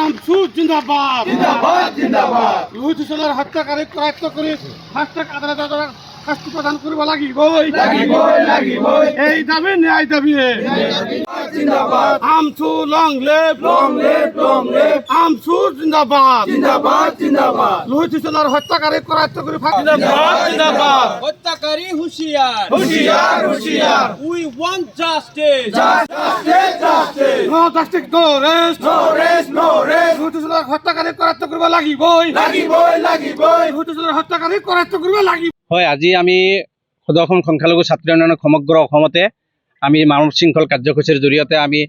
আমসু জিন্দাবাদ জিন্দাবাদ জিন্দাবাদ লোহিত হোসেনেৰ হত্যাকাৰী কৰায়ত্ত কৰে ফাস্ট্ৰাক আদালত শাস্তি প্ৰদান কৰিব লাগিবই লাগিবই এই দাবি ন্যায় দাবি জিন্দাবাদ AAMSU long live long live AAMSU জিন্দাবাদ জিন্দাবাদ জিন্দাবাদ লোহিত হোসেনের হত্যাকারী করায়ত্ত করে জিন্দাবাদ হত্যাকারী হুঁশিয়ার হুঁশিয়ার হুঁশিয়ার উই ওয়ান্ট জাস্টিস জাস্টিস নো জাস্টিস নো রেস্ট নো রেস্ট লোহিত হোসেনের হত্যাকারী করায়ত্ত কৰিব লাগিবই লাগিবই লোহিত হোসেনেৰ হত্যাকাৰী কৰায়ত্ত কৰিব লাগিব হয়, আজি আমি সদৌ অসম সংখ্যালঘু ছাত্ৰ উন্নয়ন সমগ্ৰ অসমতে আমি মানৱ শৃংখল কাৰ্যসূচীৰ জৰিয়তে আমি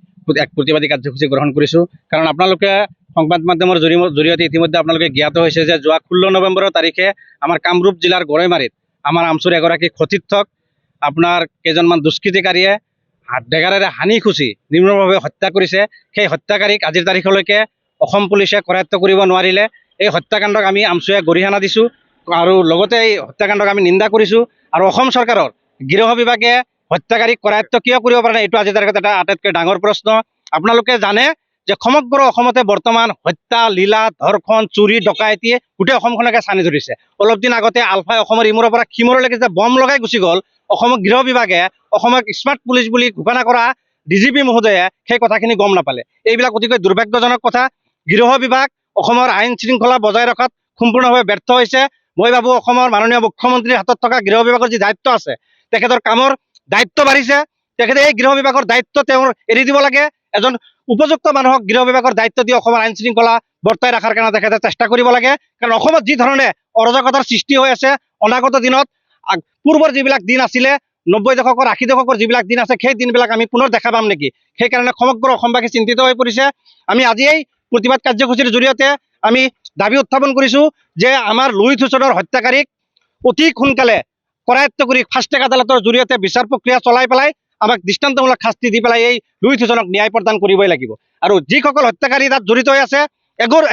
এক প্ৰতিবাদী কাৰ্যসূচী গ্ৰহণ কৰিছোঁ। কাৰণ আপোনালোকে সংবাদ মাধ্যমৰ জৰিয়তে ইতিমধ্যে আপোনালোকে জ্ঞাত হৈছে যে যোৱা 16 নৱেম্বৰ তাৰিখে আমাৰ কামৰূপ জিলাৰ গৰৈমাৰীত আমাৰ আমচুৰ এগৰাকী সতীৰ্থক আপোনাৰ কেইজনমান দুষ্কৃতিকাৰীয়ে ডেগাৰেৰে হানি খুচি নিৰ্মমভাৱে হত্যা কৰিছে। সেই হত্যাকাৰীক আজিৰ তাৰিখলৈকে অসম পুলিচে কৰায়ত্ব কৰিব নোৱাৰিলে। এই হত্যাকাণ্ডক আমি আমচুৱে গৰিহণা দিছোঁ আৰু লগতে এই হত্যাকাণ্ডক আমি নিন্দা কৰিছোঁ। আৰু অসম চৰকাৰৰ গৃহ বিভাগে হত্যাকাৰীক কৰায়ত্ব কিয় কৰিব পৰা নাই, এইটো আজিৰ তাৰিখত এটা আটাইতকৈ ডাঙৰ প্ৰশ্ন। আপোনালোকে জানে যে সমগ্ৰ অসমতে বৰ্তমান হত্যা, লীলা, ধৰ্ষণ, চুৰি, ডকাইতি গোটেই অসমখনকে চানি ধৰিছে। অলপ দিন আগতে আলফাই অসমৰ ইমূৰৰ পৰা সিমূৰলৈকে যে বম লগাই গুচি গ'ল, অসমৰ গৃহ বিভাগে অসমক স্মাৰ্ট পুলিচ বুলি ঘোষণা কৰা DGP মহোদয়ে সেই কথাখিনি গম নাপালে। এইবিলাক অতিকৈ দুৰ্ভাগ্যজনক কথা। গৃহ বিভাগ অসমৰ আইন শৃংখলা বজাই ৰখাত সম্পূৰ্ণভাৱে ব্যৰ্থ হৈছে। মই ভাবোঁ অসমৰ মাননীয় মুখ্যমন্ত্ৰীৰ হাতত থকা গৃহ বিভাগৰ যি দায়িত্ব আছে, তেখেতৰ কামৰ দায়িত্ব বাঢ়িছে। তেখেতে এই গৃহ বিভাগৰ দায়িত্ব তেওঁৰ এৰি দিব লাগে। এজন উপযুক্ত মানুহক গৃহ বিভাগৰ দায়িত্ব দি অসমৰ আইন শৃংখলা বৰ্তাই ৰখাৰ কাৰণে তেখেতে চেষ্টা কৰিব লাগে। কাৰণ অসমত যি ধৰণে অৰাজকতাৰ সৃষ্টি হৈ আছে, অনাগত দিনত পূৰ্বৰ যিবিলাক দিন আছিলে, 90 দশকৰ 80 দশকৰ যিবিলাক দিন আছে, সেই দিনবিলাক আমি পুনৰ দেখা পাম নেকি? সেইকাৰণে সমগ্ৰ অসমবাসী চিন্তিত হৈ পৰিছে। আমি আজি এই প্ৰতিবাদ কাৰ্যসূচীৰ জৰিয়তে আমি দাবী উত্থাপন কৰিছোঁ যে আমাৰ লোহিত হোসেনৰ হত্যাকাৰীক অতি সোনকালে কৰায়ত্ব কৰি ফাষ্ট ট্ৰেক আদালতৰ জৰিয়তে বিচাৰ প্ৰক্ৰিয়া চলাই পেলাই আমাক দৃষ্টান্তমূলক শাস্তি দি পেলাই এই লোহিত হোসেনক ন্যায় প্ৰদান কৰিবই লাগিব। আৰু যিসকল হত্যাকাৰী তাত জড়িত হৈ আছে,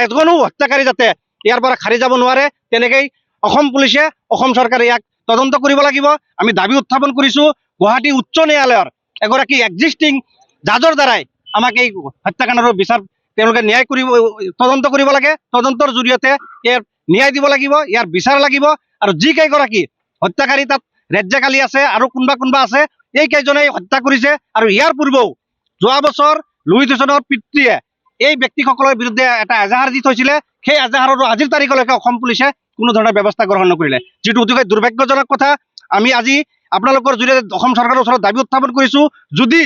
এজনো হত্যাকাৰী যাতে ইয়াৰ পৰা খাৰি যাব নোৱাৰে, তেনেকেই অসম পুলিচে, অসম চৰকাৰে ইয়াক তদন্ত কৰিব লাগিব। আমি দাবী উত্থাপন কৰিছোঁ গুৱাহাটী উচ্চ ন্যায়ালয়ৰ এগৰাকী এক্সিষ্টিং জাজৰ দ্বাৰাই আমাক এই হত্যাকাণ্ডৰ বিচাৰ তেওঁলোকে তদন্ত কৰিব লাগে। তদন্তৰ জৰিয়তে ইয়াৰ ন্যায় দিব লাগিব, ইয়াৰ বিচাৰ লাগিব। আৰু যি কেইগৰাকী হত্যাকাৰী তাত ৰেজ্জাকালি আছে আৰু কোনোবা আছে, এই কেইজনেই হত্যা কৰিছে। আৰু ইয়াৰ পূৰ্বেও যোৱা বছৰ লোহিত হোসেনৰ পিতৃয়ে এই ব্যক্তিসকলৰ বিৰুদ্ধে এটা এজাহাৰ দি থৈছিলে। সেই এজাহাৰৰো আজিৰ তাৰিখলৈকে অসম পুলিচে কোনো ধৰণৰ ব্যৱস্থা গ্ৰহণ নকৰিলে, যিটো অতিকৈ দুৰ্ভাগ্যজনক কথা। আমি আজি আপোনালোকৰ জৰিয়তে অসম চৰকাৰৰ ওচৰত দাবী উত্থাপন কৰিছোঁ, যদি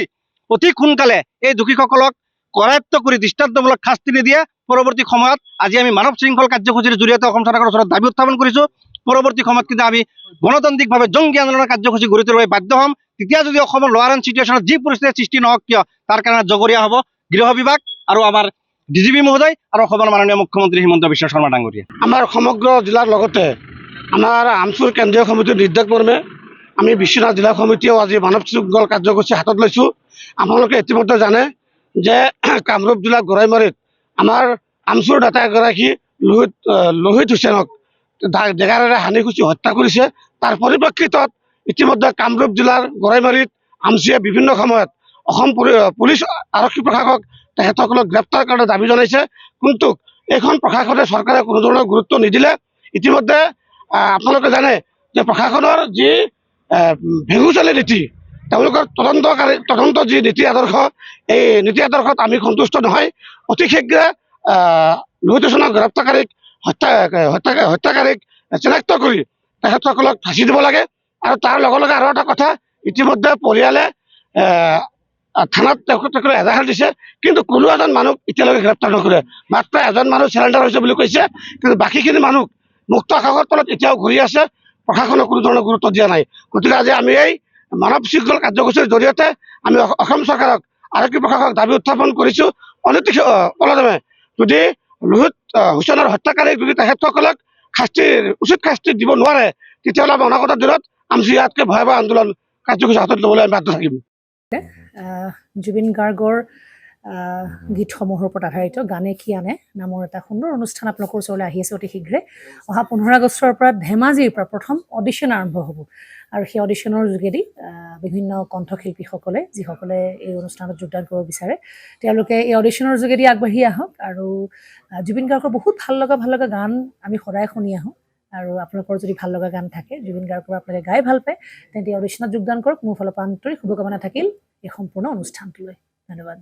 অতি সোনকালে এই দোষীসকলক কৰায়ত্ব কৰি দৃষ্টান্তমূলক শাস্তি নিদিয়ে, পৰৱৰ্তী সময়ত আজি আমি মানৱ শৃংখল কাৰ্যসূচীৰ জৰিয়তে অসম চৰকাৰৰ ওচৰত দাবী উত্থাপন কৰিছোঁ। পৰৱৰ্তী সময়ত কিন্তু আমি গণতান্ত্ৰিকভাৱে জংগী আন্দোলনৰ কাৰ্যসূচী গঢ়ি তুলিবলৈ বাধ্য হ'ম। তেতিয়া যদি অসমৰ ল'ৱাৰ এণ্ড চিটুৱেশ্যনত যি পৰিস্থিতিৰ সৃষ্টি নহওক কিয়, তাৰ কাৰণে জগৰীয়া হ'ব গৃহ বিভাগ আৰু আমাৰ DGP মহোদয় আৰু অসমৰ মাননীয় মুখ্যমন্ত্ৰী হিমন্ত বিশ্ব শৰ্মা ডাঙৰীয়া। আমাৰ সমগ্ৰ জিলাৰ লগতে আমাৰ আমচুৰ কেন্দ্ৰীয় সমিতিৰ নিৰ্দেশ মৰ্মে আমি বিশ্বনাথ জিলা সমিতিয়েও আজি মানৱ শৃংখল কাৰ্যসূচী হাতত লৈছোঁ। আপোনালোকে ইতিমধ্যে জানে যে কামৰূপ জিলাৰ গৰৈমাৰীত আমাৰ আমচুৰ নেতা এগৰাকী লোহিত হোসেনক ডেগাৰেৰে হানি খুচি হত্যা কৰিছে। তাৰ পৰিপ্ৰেক্ষিতত ইতিমধ্যে কামৰূপ জিলাৰ গৰৈমাৰীত আমচুৱে বিভিন্ন সময়ত অসম পুলিচ আৰক্ষী প্ৰশাসক তেখেতসকলক গ্ৰেপ্তাৰ কাৰণে দাবী জনাইছে। কিন্তু এইখন প্ৰশাসনে চৰকাৰে কোনো ধৰণৰ গুৰুত্ব নিদিলে। ইতিমধ্যে আপোনালোকে জানে যে প্ৰশাসনৰ যি ভেঙুচালী নীতি, তেওঁলোকৰ তদন্ত যি নীতি আদৰ্শ, এই নীতি আদৰ্শত আমি সন্তুষ্ট নহয়। অতি শীঘ্ৰে লোহিত হোসেনক গ্ৰেপ্তাৰকাৰীক হত্যাকাৰীক চিনাক্ত কৰি তেখেতসকলক ফাঁচি দিব লাগে। আৰু তাৰ লগে লগে আৰু এটা কথা, ইতিমধ্যে পৰিয়ালে থানাত তেখেতসকলে এজাহাৰ দিছে, কিন্তু কোনো এজন মানুহ এতিয়ালৈকে গ্ৰেপ্তাৰ নকৰে। মাত্ৰ এজন মানুহ চেৰেণ্ডাৰ হৈছে বুলি কৈছে, কিন্তু বাকীখিনি মানুহ মুক্ত আকাশৰ তলত এতিয়াও ঘূৰি আছে। প্ৰশাসনে কোনো ধৰণৰ গুৰুত্ব দিয়া নাই। গতিকে আজি আমি এই মানৱ শৃংখল কাৰ্যসূচীৰ জৰিয়তে আমি অসম চৰকাৰক, আৰক্ষী প্ৰশাসক দাবী উত্থাপন কৰিছোঁ, অনতিপলমে যদি লোহিত হোসেনৰ হত্যাকাৰীক যদি তেখেতসকলক উচিত শাস্তি দিব নোৱাৰে, তেতিয়াহ'লে আমি অনাগত দিনত আমচু ইয়াতকৈ ভয়াৱহ আন্দোলন কাৰ্যসূচী হাতত ল'বলৈ আমি বাধ্য থাকিম। জুবিন গাৰ্গৰ গীতসমূহৰ ওপৰত আধাৰিত গানে কি আনে নামৰ এটা সুন্দৰ অনুষ্ঠান আপোনালোকৰ ওচৰলৈ আহি আছে অতি শীঘ্ৰে অহা 15 আগষ্টৰ পৰা ধেমাজিৰ পৰা প্ৰথম অডিশ্যন আৰম্ভ হ'ব আৰু সেই অডিশ্যনৰ যোগেদি বিভিন্ন কণ্ঠশিল্পীসকলে যিসকলে এই অনুষ্ঠানত যোগদান কৰিব বিচাৰে তেওঁলোকে এই অডিশ্যনৰ যোগেদি আগবাঢ়ি আহক আৰু জুবিন গাৰ্গৰ বহুত ভাল লগা গান আমি সদায় শুনি আহোঁ আৰু আপোনালোকৰ যদি ভাল লগা গান থাকে জুবিন গাৰ্গৰ আপোনালোকে গাই ভাল পায় তেন্তে অডিশ্যনত যোগদান কৰক মোৰ ফালৰ পৰা আন্তৰিক শুভকামনা থাকিল এই সম্পূৰ্ণ অনুষ্ঠানটোলৈ ধন্যবাদ